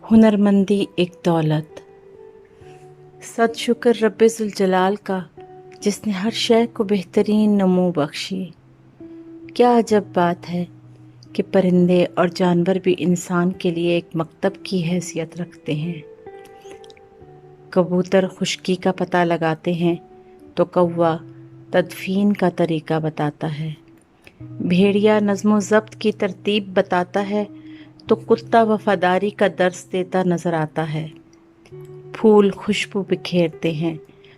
हुनरमंदी एक दौलत। सद शुक्र रब्बे ज़ुल जलाल का, जिसने हर शय को बेहतरीन नमो बख्शी। क्या अजब बात है कि परिंदे और जानवर भी इंसान के लिए एक मकतब की हैसियत रखते हैं। कबूतर खुश्की का पता लगाते हैं तो कौवा तदफीन का तरीका बताता है। भेड़िया नज़्म ज़ब्त की तरतीब बताता है तो कुत्ता वफादारी का दर्स देता नज़र आता है। फूल खुशबू बिखेरते हैं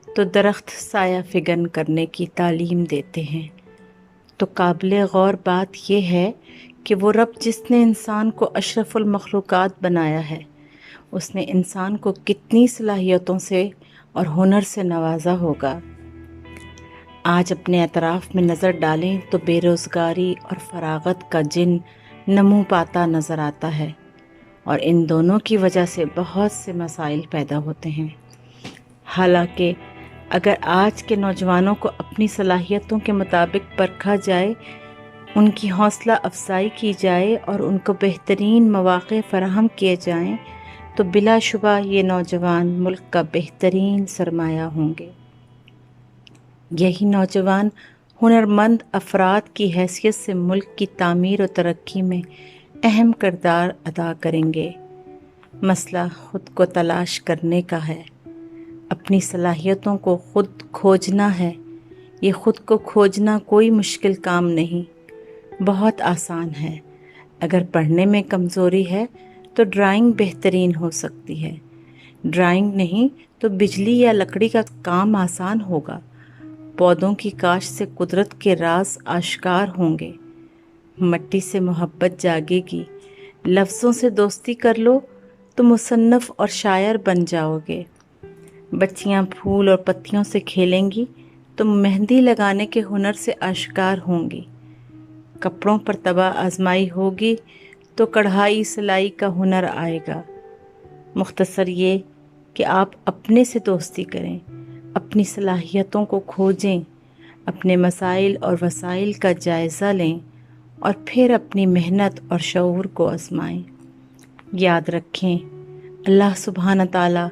तो दरख्त साया फिगन करने की तालीम देते हैं। तो काबिल गौर बात यह है कि वो रब जिसने इंसान को अशरफुल मखलूक़ात बनाया है, उसने इंसान को कितनी सलाहियतों से और हुनर से नवाजा होगा। आज अपने अतराफ़ में नज़र डालें तो बेरोज़गारी और फरागत का जिन नमू पाता नज़र आता है, और इन दोनों की वजह से बहुत से मसाइल पैदा होते हैं। हालांकि अगर आज के नौजवानों को अपनी सलाहियतों के मुताबिक परखा जाए, उनकी हौसला अफजाई की जाए और उनको बेहतरीन मौक़े फ़राहम किए जाएं, तो बिलाशुबा ये नौजवान मुल्क का बेहतरीन सरमाया होंगे। यही नौजवान हुनरमंद अफराद की हैसियत से मुल्क की तामीर और तरक्की में अहम किरदार अदा करेंगे। मसला ख़ुद को तलाश करने का है, अपनी सलाहियतों को ख़ुद खोजना है। ये ख़ुद को खोजना कोई मुश्किल काम नहीं, बहुत आसान है। अगर पढ़ने में कमज़ोरी है तो ड्राइंग बेहतरीन हो सकती है। ड्राइंग नहीं तो बिजली या लकड़ी का काम आसान होगा। पौधों की काश से कुदरत के राज आश्कार होंगे। मट्टी से मोहब्बत जागेगी। लफ्ज़ों से दोस्ती कर लो तो मुसन्नफ़ और शायर बन जाओगे। बच्चियाँ फूल और पत्तियों से खेलेंगी तो मेहंदी लगाने के हुनर से आश्कार होंगी। कपड़ों पर तबा आजमाई होगी तो कढ़ाई सिलाई का हुनर आएगा। मुख्तसर ये कि आप अपने से दोस्ती करें, अपनी सलाहियतों को खोजें, अपने मसाइल और वसाइल का जायज़ा लें और फिर अपनी मेहनत और शऊर को आजमाएं। याद रखें, अल्लाह सुब्हान ताला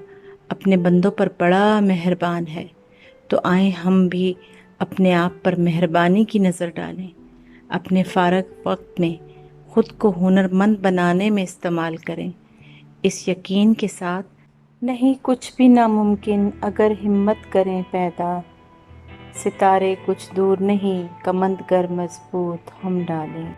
अपने बंदों पर बड़ा मेहरबान है। तो आएँ हम भी अपने आप पर मेहरबानी की नज़र डालें। अपने फ़ारग वक्त में ख़ुद को हुनरमंद बनाने में इस्तेमाल करें, इस यकीन के साथ नहीं कुछ भी नामुमकिन अगर हिम्मत करें पैदा। सितारे कुछ दूर नहीं, कमंद गर मजबूत हम डालें।